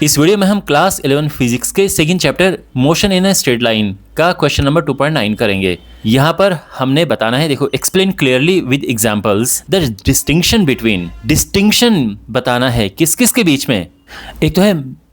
इस वीडियो में हम क्लास 11 फिजिक्स के second chapter motion in a straight line का क्वेश्चन नंबर 2.9 करेंगे। यहाँ पर हमने बताना है, देखो, explain clearly with examples the distinction बताना है किस किस के बीच में। एक तो है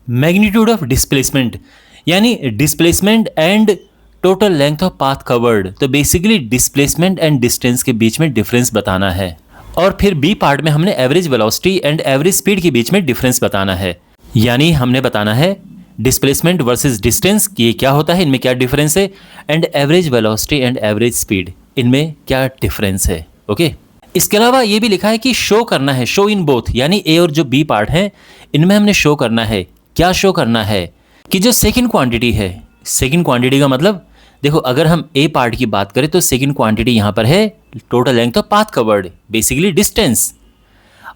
मैग्नीट्यूड ऑफ डिस्प्लेसमेंट, यानी displacement and total length of path covered. तो बेसिकली डिस्प्लेसमेंट एंड डिस्टेंस के बीच में डिफरेंस बताना है। और फिर बी पार्ट में हमने average velocity and average speed के बीच में डिफरेंस बताना है, यानी हमने बताना है डिस्प्लेसमेंट वर्सेस डिस्टेंस ये क्या होता है, इनमें क्या डिफरेंस है, and average velocity and average speed इनमें क्या डिफरेंस है। ओके, इसके अलावा ये भी लिखा है कि शो करना है, शो इन बोथ, यानी ए और जो बी पार्ट है इनमें हमने शो करना है। क्या शो करना है कि जो सेकेंड क्वांटिटी है, सेकेंड क्वांटिटी का मतलब देखो, अगर हम ए पार्ट की बात करें तो सेकेंड क्वांटिटी यहाँ पर है total length of path covered, basically distance.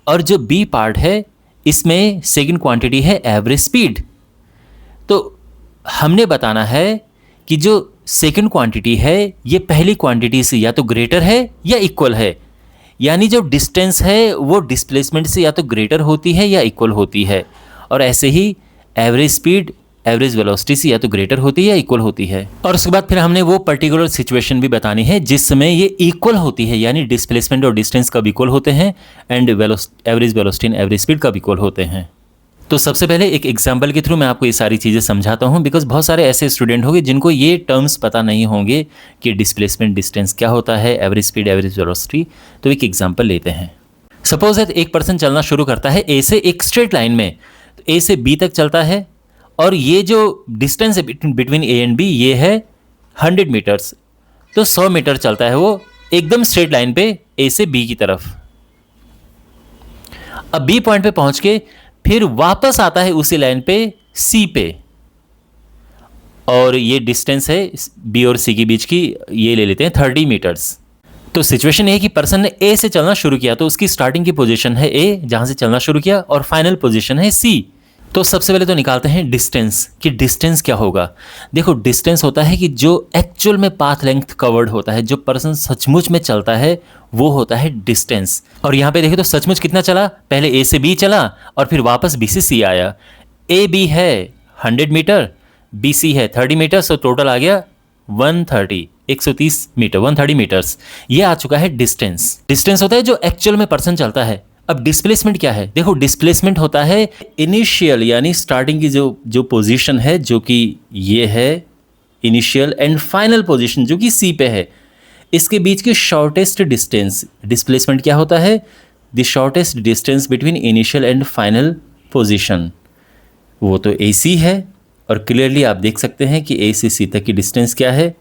और जो बी पार्ट है इसमें सेकेंड क्वांटिटी है एवरेज स्पीड। तो हमने बताना है कि जो सेकेंड क्वांटिटी है ये पहली क्वांटिटी से या तो ग्रेटर है या इक्वल है, यानी जो डिस्टेंस है वो डिस्प्लेसमेंट से या तो ग्रेटर होती है या इक्वल होती है। और ऐसे ही एवरेज स्पीड एवरेज वेलोसिटी से या तो ग्रेटर होती है या इक्वल होती है। और उसके बाद फिर हमने वो पर्टिकुलर सिचुएशन भी बतानी है जिस समय ये इक्वल होती है, यानी डिस्प्लेसमेंट और डिस्टेंस कब इक्वल होते हैं and average velocity and average speed कब इक्वल होते हैं। तो सबसे पहले एक एग्जाम्पल के थ्रू मैं आपको ये सारी चीज़ें समझाता हूँ, बिकॉज बहुत सारे ऐसे स्टूडेंट होंगे जिनको ये टर्म्स पता नहीं होंगे कि डिस्प्लेसमेंट डिस्टेंस क्या होता है, एवरेज स्पीड एवरेज वेलोसिटी। तो एक एग्जाम्पल लेते हैं। सपोज दैट एक पर्सन चलना शुरू करता है ए से एक स्ट्रेट लाइन में, तो ए से बी तक चलता है और ये जो डिस्टेंस है बिटवीन ए एंड बी ये है 100 मीटर्स। तो 100 मीटर चलता है वो एकदम स्ट्रेट लाइन पे ए से बी की तरफ। अब बी पॉइंट पे पहुंच के फिर वापस आता है उसी लाइन पे सी पे, और ये डिस्टेंस है बी और सी के बीच की, ये ले लेते हैं 30 मीटर्स। तो सिचुएशन ये है कि पर्सन ने ए से चलना शुरू किया, तो उसकी स्टार्टिंग की पोजीशन है ए जहां से चलना शुरू किया, और फाइनल पोजीशन है सी। तो सबसे पहले तो निकालते हैं डिस्टेंस, कि डिस्टेंस क्या होगा। देखो, डिस्टेंस होता है कि जो एक्चुअल में पाथ लेंथ कवर्ड होता है, जो पर्सन सचमुच में चलता है वो होता है डिस्टेंस। और यहाँ पे देखो तो सचमुच कितना चला, पहले ए से बी चला और फिर वापस बी से सी आया। ए बी है 100 मीटर, बी सी है 30 मीटर, तो टोटल आ गया 130 मीटर, 130 मीटर्स। ये आ चुका है डिस्टेंस। डिस्टेंस होता है जो एक्चुअल में पर्सन चलता है। अब डिस्प्लेसमेंट क्या है, देखो डिस्प्लेसमेंट होता है इनिशियल यानी स्टार्टिंग की जो पोजीशन है, जो कि ये है इनिशियल, एंड फाइनल पोजीशन जो कि सी पे है, इसके बीच की शॉर्टेस्ट डिस्टेंस। डिस्प्लेसमेंट क्या होता है, the shortest distance between initial and final position. वो तो ए सी है, और क्लियरली आप देख सकते हैं कि ए से सी तक की डिस्टेंस क्या है,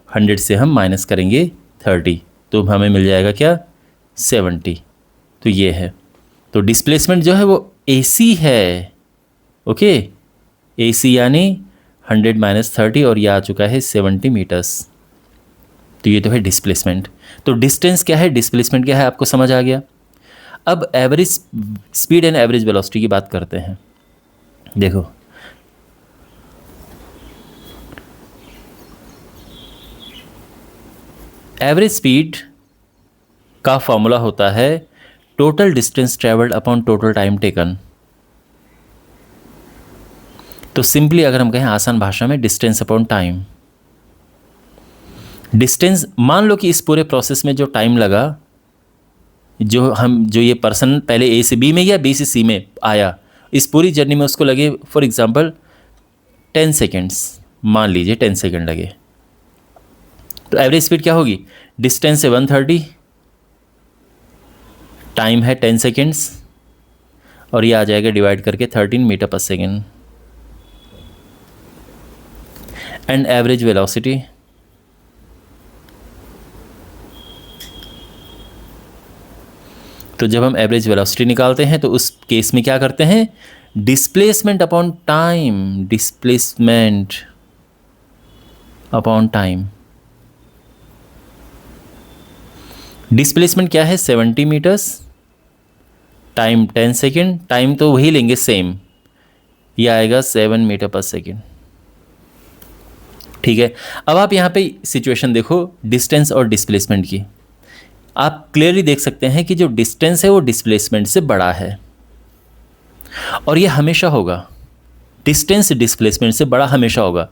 100 से हम माइनस करेंगे 30, तो हमें मिल जाएगा क्या, 70। तो ये है, तो डिस्प्लेसमेंट जो है वो AC है। ओके, AC यानी 100 माइनस 30, और ये आ चुका है 70 मीटर्स। तो ये तो है डिस्प्लेसमेंट। तो डिस्टेंस क्या है, डिस्प्लेसमेंट क्या है, आपको समझ आ गया। अब average speed and average velocity की बात करते हैं। देखो, एवरेज स्पीड का फॉर्मूला होता है total distance travelled upon total time taken. तो सिंपली अगर हम कहें आसान भाषा में, डिस्टेंस अपॉन टाइम। डिस्टेंस, मान लो कि इस पूरे प्रोसेस में जो टाइम लगा, जो ये पर्सन पहले ए से बी में या बी से सी में आया, इस पूरी जर्नी में उसको लगे फॉर एग्जांपल 10 सेकेंड्स, मान लीजिए 10 सेकेंड लगे। तो एवरेज स्पीड क्या होगी, डिस्टेंस है 130, टाइम है 10 सेकेंड्स, और ये आ जाएगा डिवाइड करके 13 मीटर पर सेकेंड। एंड एवरेज वेलोसिटी, तो जब हम एवरेज वेलोसिटी निकालते हैं तो उस केस में क्या करते हैं, displacement upon time, displacement upon time. Displacement क्या है, 70 मीटर्स, टाइम 10 सेकेंड, टाइम तो वही लेंगे सेम, ये आएगा 7 मीटर पर सेकेंड। ठीक है, अब आप यहाँ पे सिचुएशन देखो डिस्टेंस और डिस्प्लेसमेंट की। आप क्लियरली देख सकते हैं कि जो डिस्टेंस है वो डिस्प्लेसमेंट से बड़ा है, और ये हमेशा होगा। डिस्टेंस डिस्प्लेसमेंट से बड़ा हमेशा होगा,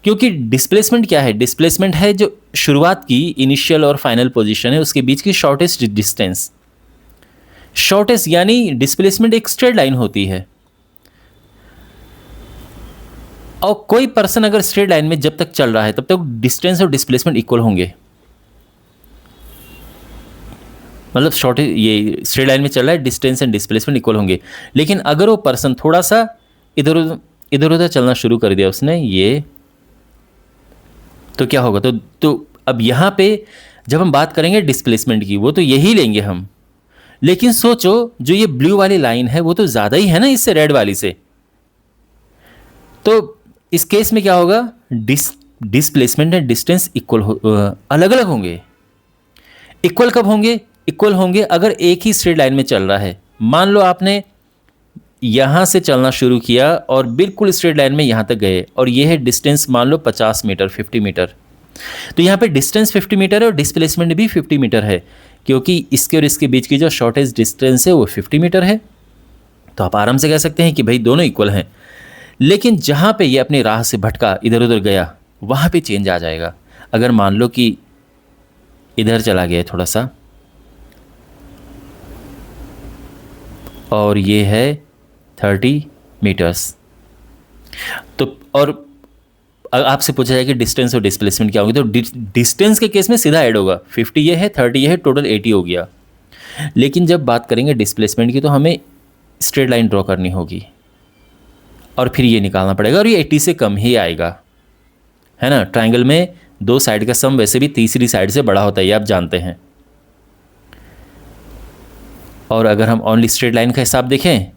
क्योंकि डिस्प्लेसमेंट क्या है? डिस्प्लेसमेंट है जो शुरुआत की इनिशियल और फाइनल पोजीशन है उसके बीच की शॉर्टेस्ट डिस्टेंस। शॉर्टेस्ट यानी डिस्प्लेसमेंट एक स्ट्रेट लाइन होती है, और कोई पर्सन अगर स्ट्रेट लाइन में जब तक चल रहा है तब तक डिस्टेंस और डिस्प्लेसमेंट इक्वल होंगे। मतलब शॉर्टेज ये स्ट्रेट लाइन में चल रहा है, डिस्टेंस एंड डिस्प्लेसमेंट इक्वल होंगे। लेकिन अगर वो पर्सन थोड़ा सा इधर उधर चलना शुरू कर दिया उसने ये, तो क्या होगा? तो अब यहाँ पे जब हम बात करेंगे डिस्प्लेसमेंट की, वो तो यही लेंगे हम। लेकिन सोचो जो ये ब्लू वाली लाइन है वो तो ज़्यादा ही है ना इससे, रेड वाली से। तो इस केस में क्या होगा? डिस्प्लेसमेंट एंड डिस्टेंस इक्वल अलग अलग होंगे। इक्वल कब होंगे? इक्वल होंगे अगर एक ही स्ट्रेट लाइन में चल रहा है। मान लो आपने यहाँ से चलना शुरू किया और बिल्कुल स्ट्रेट लाइन में यहाँ तक गए, और ये है डिस्टेंस मान लो 50 मीटर, 50 मीटर। तो यहाँ पे डिस्टेंस 50 मीटर है और डिस्प्लेसमेंट भी 50 मीटर है, क्योंकि इसके और इसके बीच की जो शॉर्टेज डिस्टेंस है वो 50 मीटर है। तो आप आराम से कह सकते हैं कि भाई दोनों इक्वल हैं। लेकिन जहाँ पे ये अपनी राह से भटका, इधर उधर गया, वहाँ पे चेंज आ जाएगा। अगर मान लो कि इधर चला गया थोड़ा सा, और ये है 30 मीटर्स, तो और आपसे पूछा जाए कि डिस्टेंस और डिस्प्लेसमेंट क्या होगी, तो डिस्टेंस के केस में सीधा ऐड होगा। 50 ये है, 30 ये है, टोटल 80 हो गया। लेकिन जब बात करेंगे डिस्प्लेसमेंट की तो हमें स्ट्रेट लाइन ड्रॉ करनी होगी और फिर ये निकालना पड़ेगा, और ये 80 से कम ही आएगा, है ना। ट्रायंगल में दो साइड का सम वैसे भी तीसरी साइड से बड़ा होता है, ये आप जानते हैं। और अगर हम ओनली स्ट्रेट लाइन का हिसाब देखें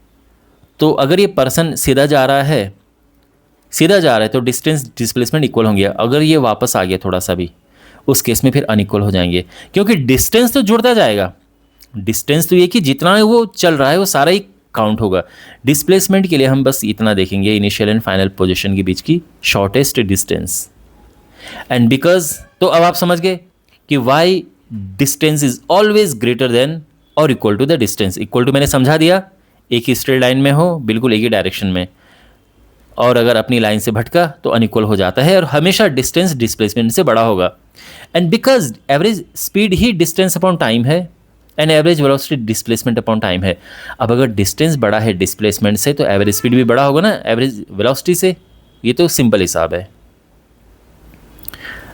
तो अगर ये पर्सन सीधा जा रहा है तो डिस्टेंस डिस्प्लेसमेंट इक्वल होंगे। अगर ये वापस आ गया थोड़ा सा भी, उस केस में फिर अनइक्वल हो जाएंगे, क्योंकि डिस्टेंस तो जुड़ता जाएगा। डिस्टेंस तो ये कि जितना वो चल रहा है वो सारा ही काउंट होगा। डिस्प्लेसमेंट के लिए हम बस इतना देखेंगे, इनिशियल एंड फाइनल पोजीशन के बीच की शॉर्टेस्ट डिस्टेंस। एंड बिकॉज, तो अब आप समझ गए कि why distance is always greater than और equal to the distance. Equal to मैंने समझा दिया, एक ही स्ट्रेट लाइन में हो, बिल्कुल एक ही डायरेक्शन में, और अगर अपनी लाइन से भटका तो अनइक्वल हो जाता है, और हमेशा डिस्टेंस डिस्प्लेसमेंट से बड़ा होगा। एंड बिकॉज एवरेज स्पीड ही डिस्टेंस अपॉन टाइम है and average velocity displacement upon time है। अब अगर डिस्टेंस बड़ा है डिस्प्लेसमेंट से तो एवरेज स्पीड भी बड़ा होगा ना एवरेज वेलोसिटी से। ये तो सिंपल हिसाब है।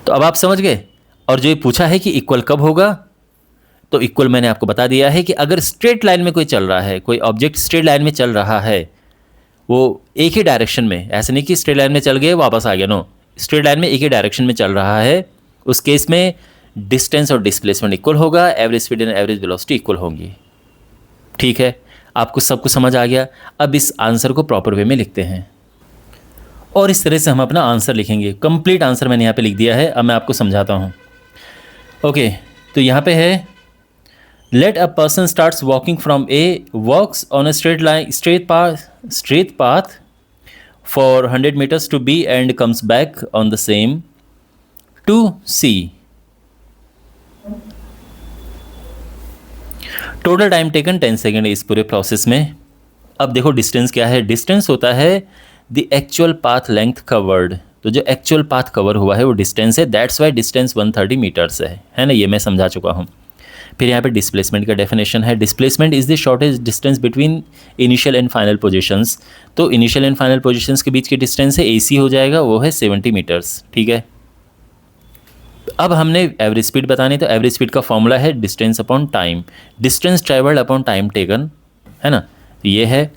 तो अब आप समझ गए। और जो ये पूछा है कि इक्वल कब होगा, तो इक्वल मैंने आपको बता दिया है कि अगर स्ट्रेट लाइन में कोई चल रहा है, कोई ऑब्जेक्ट स्ट्रेट लाइन में चल रहा है, वो एक ही डायरेक्शन में, ऐसे नहीं कि स्ट्रेट लाइन में चल गए वापस आ गया, नो, स्ट्रेट लाइन में एक ही डायरेक्शन में चल रहा है, उस केस में डिस्टेंस और डिस्प्लेसमेंट इक्वल होगा, average speed and average velocity equal होंगी। ठीक है, आपको सब कुछ समझ आ गया। अब इस आंसर को प्रॉपर वे में लिखते हैं और इस तरह से हम अपना आंसर लिखेंगे। कंप्लीट आंसर मैंने यहाँ पे लिख दिया है, अब मैं आपको समझाता हूँ। ओके, तो यहाँ पे है, let a person starts walking from A, walks on a straight path for 100 meters to B and comes back on the same to C. Total time taken 10 second इस पूरे प्रोसेस में। अब देखो डिस्टेंस क्या है, डिस्टेंस होता है the actual path length covered. तो जो एक्चुअल पाथ कवर हुआ है वो डिस्टेंस है, दैट्स वाई डिस्टेंस 130 मीटर्स है ना, ये मैं समझा चुका हूँ। फिर यहाँ पे डिस्प्लेसमेंट का डेफिनेशन है, displacement is the shortest distance between initial and final positions. तो इनिशियल एंड फाइनल पोजीशंस के बीच की डिस्टेंस है AC हो जाएगा, वो है 70 मीटर्स। ठीक है, अब हमने एवरेज स्पीड बतानी, तो एवरेज स्पीड का फॉर्मूला है distance upon time, distance travelled upon time taken, है ना, ये है।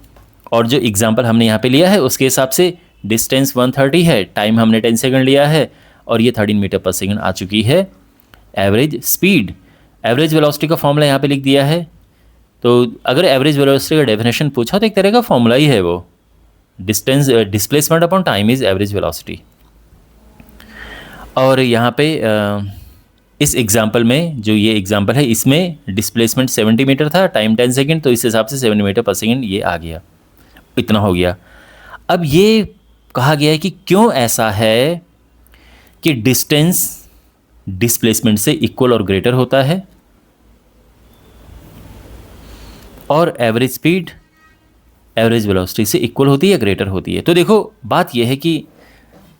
और जो एग्जाम्पल हमने यहाँ पे लिया है उसके हिसाब से डिस्टेंस 130 है, टाइम हमने 10 सेकंड लिया है, और ये 13 मीटर पर सेकंड आ चुकी है एवरेज स्पीड। एवरेज वेलोसिटी का फॉर्मूला यहाँ पे लिख दिया है। तो अगर एवरेज वेलोसिटी का डेफिनेशन पूछा तो एक तरह का फॉर्मूला ही है वो, distance displacement upon time is average velocity. और यहाँ पे इस एग्जाम्पल में, जो ये एग्जाम्पल है, इसमें डिस्प्लेसमेंट 70 मीटर था, टाइम 10 सेकेंड, तो इस हिसाब से 70 मीटर पर सेकेंड ये आ गया, इतना हो गया। अब ये कहा गया है कि क्यों ऐसा है कि डिस्टेंस डिस्प्लेसमेंट से इक्वल और ग्रेटर होता है और एवरेज स्पीड एवरेज वेलोसिटी से इक्वल होती है या ग्रेटर होती है। तो देखो बात यह है कि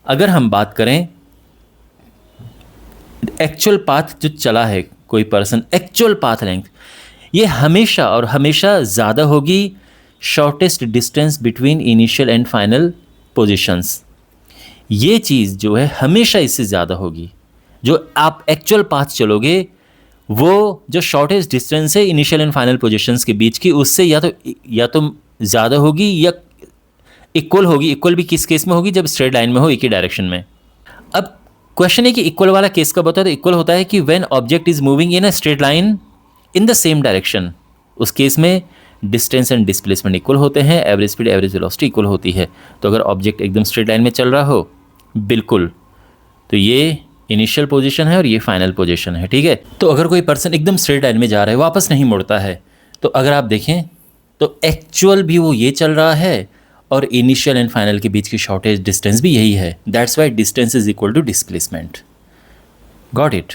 अगर हम बात करें एक्चुअल पाथ जो चला है कोई पर्सन, एक्चुअल पाथ लेंथ ये हमेशा और हमेशा ज़्यादा होगी shortest distance between initial and final positions. ये चीज़ जो है हमेशा इससे ज़्यादा होगी। जो आप एक्चुअल पाथ चलोगे वो जो शॉर्टेस्ट डिस्टेंस है इनिशियल एंड फाइनल पोजीशंस के बीच की, उससे या तो ज़्यादा होगी या इक्वल होगी। इक्वल भी किस केस में होगी? जब स्ट्रेट लाइन में हो एक ही डायरेक्शन में। अब क्वेश्चन है कि इक्वल वाला केस कब होता है? तो इक्वल होता है कि when object is moving in a straight line in the same direction. उस केस में डिस्टेंस एंड डिस्प्लेसमेंट इक्वल होते हैं, average speed average velocity equal होती है। तो अगर ऑब्जेक्ट एकदम स्ट्रेट लाइन में चल रहा हो बिल्कुल, तो ये इनिशियल पोजीशन है और ये फाइनल पोजीशन है, ठीक है। तो अगर कोई पर्सन एकदम स्ट्रेट लाइन में जा रहा है, वापस नहीं मुड़ता है, तो अगर आप देखें तो एक्चुअल भी वो ये चल रहा है और इनिशियल एंड फाइनल के बीच की शॉर्टेज डिस्टेंस भी यही है। That's why distance is equal to displacement. Got it?